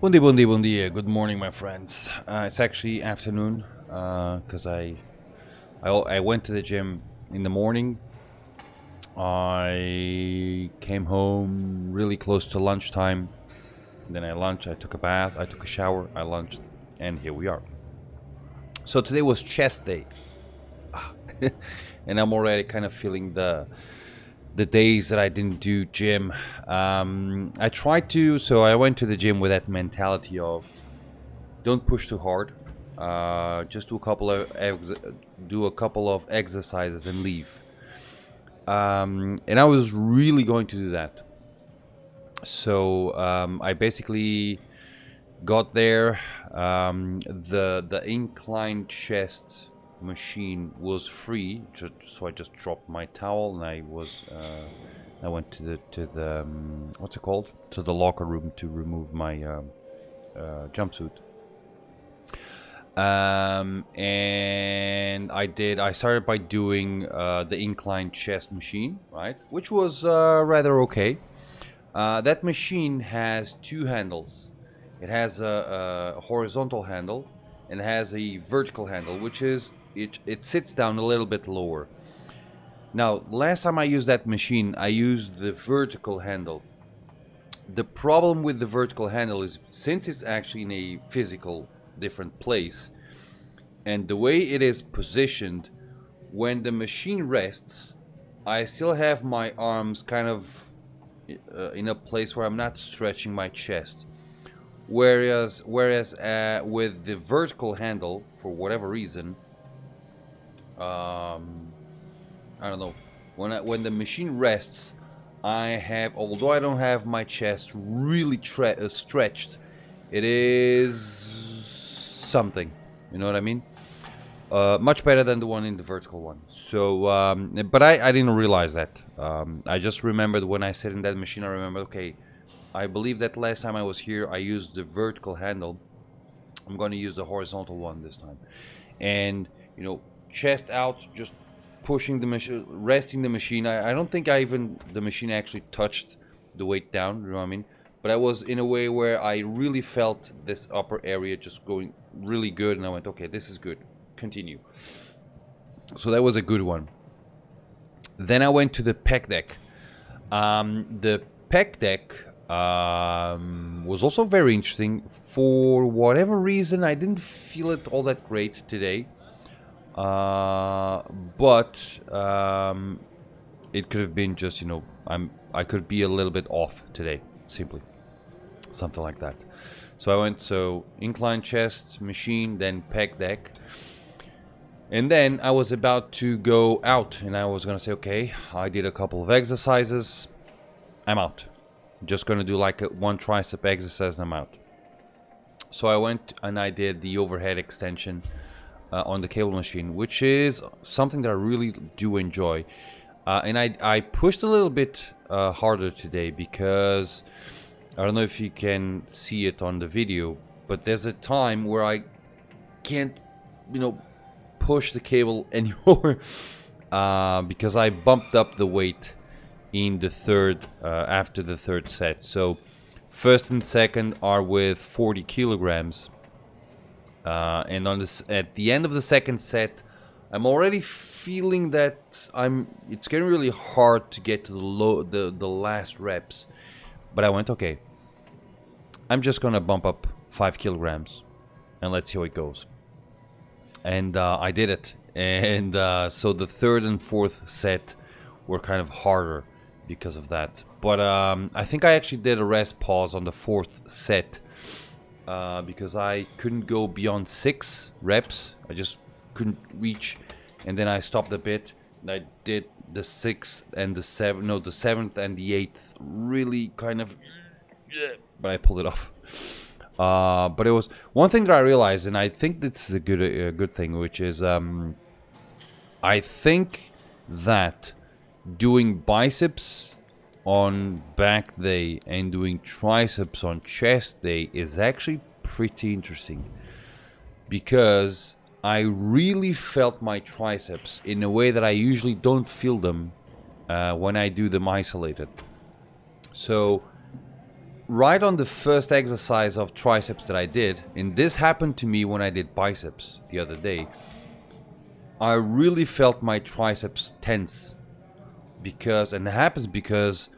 Bon dia. Good morning, my friends. It's actually afternoon because I went to the gym in the morning. I came home really close to lunchtime. Then I lunched. I took a bath. I took a shower. I lunched, and here we are. So today was chest day, and I'm already kind of feeling the days that I didn't do gym. I tried to, so I went to the gym with that mentality of don't push too hard. Just do a couple of exercises and leave. And I was really going to do that. So I basically got there. The incline chest machine was free, so I just dropped my towel and I went to the what's it called, to the locker room to remove my jumpsuit. And I started by doing the incline chest machine, right, which was rather okay. That machine has two handles. It has a horizontal handle and it has a vertical handle, which is it sits down a little bit lower. Now, last time I used that machine, I used the vertical handle. The problem with the vertical handle is, since it's actually in a physical different place, and the way it is positioned, when the machine rests, I still have my arms kind of in a place where I'm not stretching my chest. Whereas with the vertical handle, for whatever reason, I don't know, when the machine rests, although I don't have my chest really stretched, it is something, you know what I mean? Much better than the one in the vertical one. So, but I didn't realize that. I just remembered when I sat in that machine, I remember, okay, I believe that last time I was here, I used the vertical handle. I'm going to use the horizontal one this time. And, chest out, just pushing the machine, resting the machine. I don't think the machine actually touched the weight down, you know what I mean? But I was in a way where I really felt this upper area just going really good. And I went, okay, this is good. Continue. So that was a good one. Then I went to the pec deck. The pec deck was also very interesting. For whatever reason, I didn't feel it all that great today. But it could have been just, I could be a little bit off today, simply. Something like that. So I went, incline chest machine, then pec deck. And then I was about to go out and I was going to say, okay, I did a couple of exercises. I'm out. Just going to do like one tricep exercise and I'm out. So I went and I did the overhead extension on the cable machine, which is something that I really do enjoy. And I pushed a little bit harder today because I don't know if you can see it on the video, but there's a time where I can't, push the cable anymore because I bumped up the weight in the third after the third set. So first and second are with 40 kilograms, and at the end of the second set, I'm already feeling that it's getting really hard to get to the last reps. But I went, okay, I'm just gonna bump up 5 kilograms and let's see how it goes. And I did it. And so the third and fourth set were kind of harder because of that. But I think I actually did a rest pause on the fourth set because I couldn't go beyond 6 reps. I just couldn't reach. And then I stopped a bit. And I did the 6th and the 7th and the 8th really kind of... But I pulled it off. But it was one thing that I realized, and I think this is a good thing, which is I think that doing biceps on back day and doing triceps on chest day is actually pretty interesting, because I really felt my triceps in a way that I usually don't feel them when I do them isolated. So right on the first exercise of triceps that I did, and this happened to me when I did biceps the other day, I really felt my triceps tense. And it happens because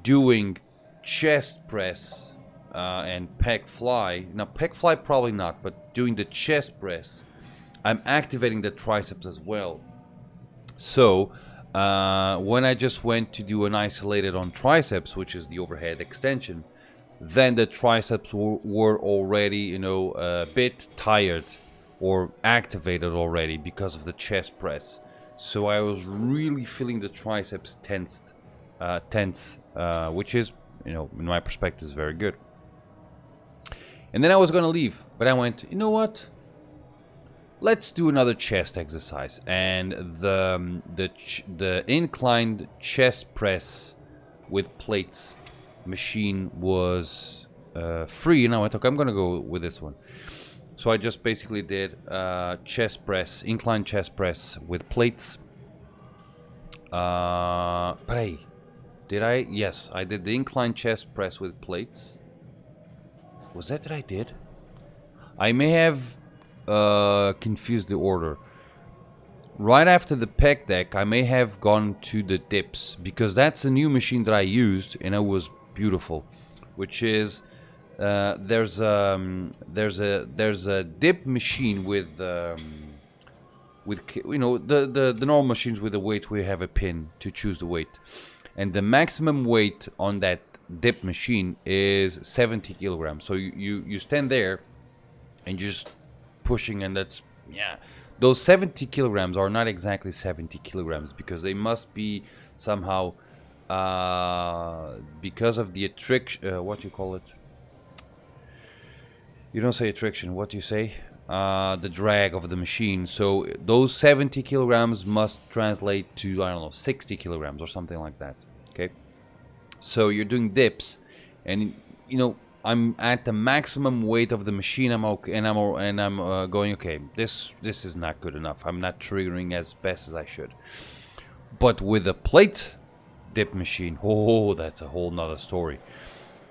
doing chest press and pec fly, now pec fly probably not, but doing the chest press, I'm activating the triceps as well. So when I just went to do an isolated on triceps, which is the overhead extension, then the triceps were already, a bit tired or activated already because of the chest press. So I was really feeling the triceps tense, which is, in my perspective, is very good. And then I was gonna leave, but I went, you know what? Let's do another chest exercise. And the inclined chest press with plates machine was free, and I went, okay, I'm gonna go with this one. So I just basically did chest press, incline chest press with plates. But hey, did I? Yes, I did the incline chest press with plates. Was that I did? I may have confused the order. Right after the pec deck, I may have gone to the dips, because that's a new machine that I used, and it was beautiful. Which is there's a dip machine with the normal machines with the weight where you have a pin to choose the weight, and the maximum weight on that dip machine is 70 kilograms. So you stand there and you're just pushing, and that's, yeah, those 70 kilograms are not exactly 70 kilograms because they must be somehow because of the attrition, what do you call it? You don't say attrition, what do you say? The drag of the machine. So those 70 kilograms must translate to, I don't know, 60 kilograms or something like that. Okay. So you're doing dips, and I'm at the maximum weight of the machine. I'm okay, and I'm going, okay, this is not good enough. I'm not triggering as best as I should. But with a plate dip machine, oh, that's a whole nother story.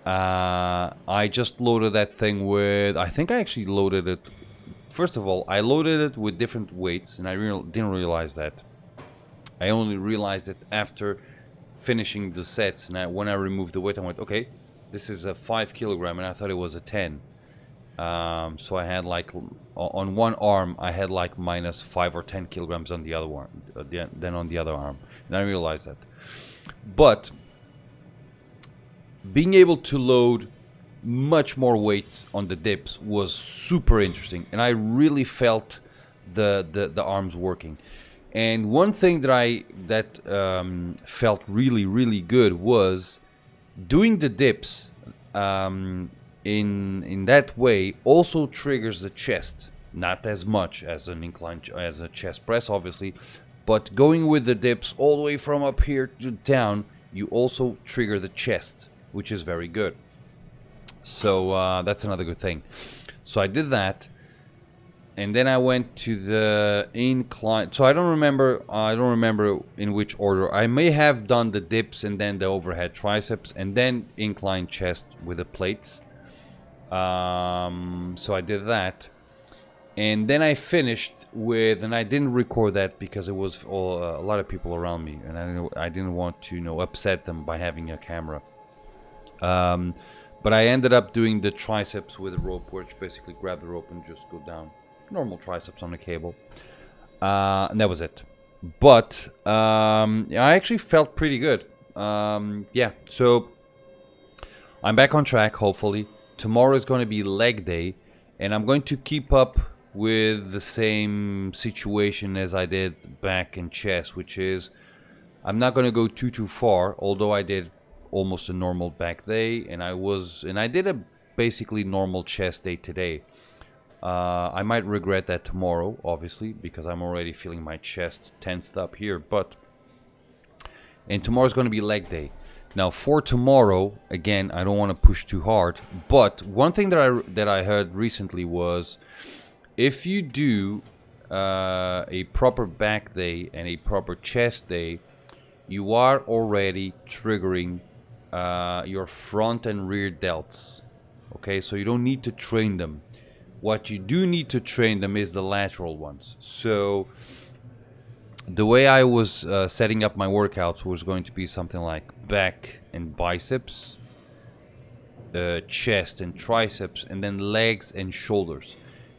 I just loaded that thing with, I think I actually loaded it. First of all, I loaded it with different weights, and I didn't realize that. I only realized it after finishing the sets, and when I removed the weight, I went, okay, this is a 5 kilogram, and I thought it was a 10. So I had like, on one arm, I had like minus 5 or 10 kilograms on the other one, then on the other arm, and I realized that. But being able to load much more weight on the dips was super interesting, and I really felt the arms working. And one thing that felt really, really good was doing the dips in that way also triggers the chest, not as much as an incline as a chest press, obviously, but going with the dips all the way from up here to down, you also trigger the chest, which is very good. So that's another good thing. So I did that, and then I went to the incline. So I don't remember in which order. I may have done the dips and then the overhead triceps and then incline chest with the plates. So I did that, and then I finished with, and I didn't record that because it was a lot of people around me, and I didn't want to upset them by having a camera. But I ended up doing the triceps with a rope, which basically grab the rope and just go down. Normal triceps on the cable. And that was it. But I actually felt pretty good. Yeah, so I'm back on track, hopefully. Tomorrow is going to be leg day, and I'm going to keep up with the same situation as I did back in chest, which is I'm not going to go too far, although I did almost a normal back day, and I did a basically normal chest day today. I might regret that tomorrow, obviously, because I'm already feeling my chest tensed up here, and tomorrow's going to be leg day. Now for tomorrow, again, I don't want to push too hard, but one thing that I heard recently was if you do a proper back day and a proper chest day, you are already triggering your front and rear delts. Okay, so you don't need to train them. What you do need to train them is the lateral ones. So the way I was setting up my workouts was going to be something like back and biceps, chest and triceps, and then legs and shoulders.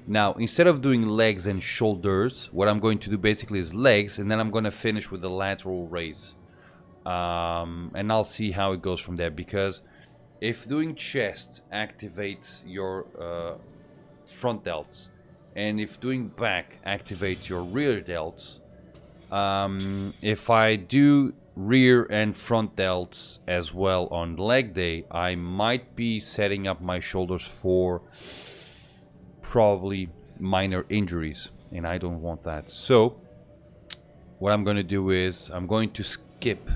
Now, instead of doing legs and shoulders, what I'm going to do basically is legs, and then I'm going to finish with the lateral raise. And I'll see how it goes from there, because if doing chest activates your front delts, and if doing back activates your rear delts, if I do rear and front delts as well on leg day, I might be setting up my shoulders for probably minor injuries, and I don't want that. So what I'm going to do is I'm going to skip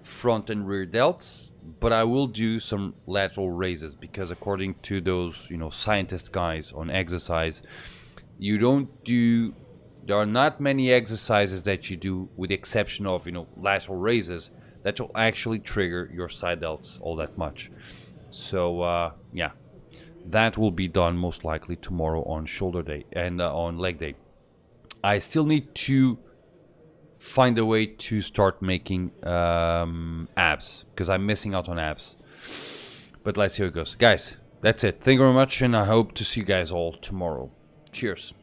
front and rear delts, but I will do some lateral raises, because according to those, scientist guys on exercise, there are not many exercises that you do, with the exception of, lateral raises, that will actually trigger your side delts all that much. So, yeah, that will be done most likely tomorrow on shoulder day and on leg day. I still need to find a way to start making abs, because I'm missing out on abs. But let's see how it goes. Guys, that's it. Thank you very much, and I hope to see you guys all tomorrow. Cheers.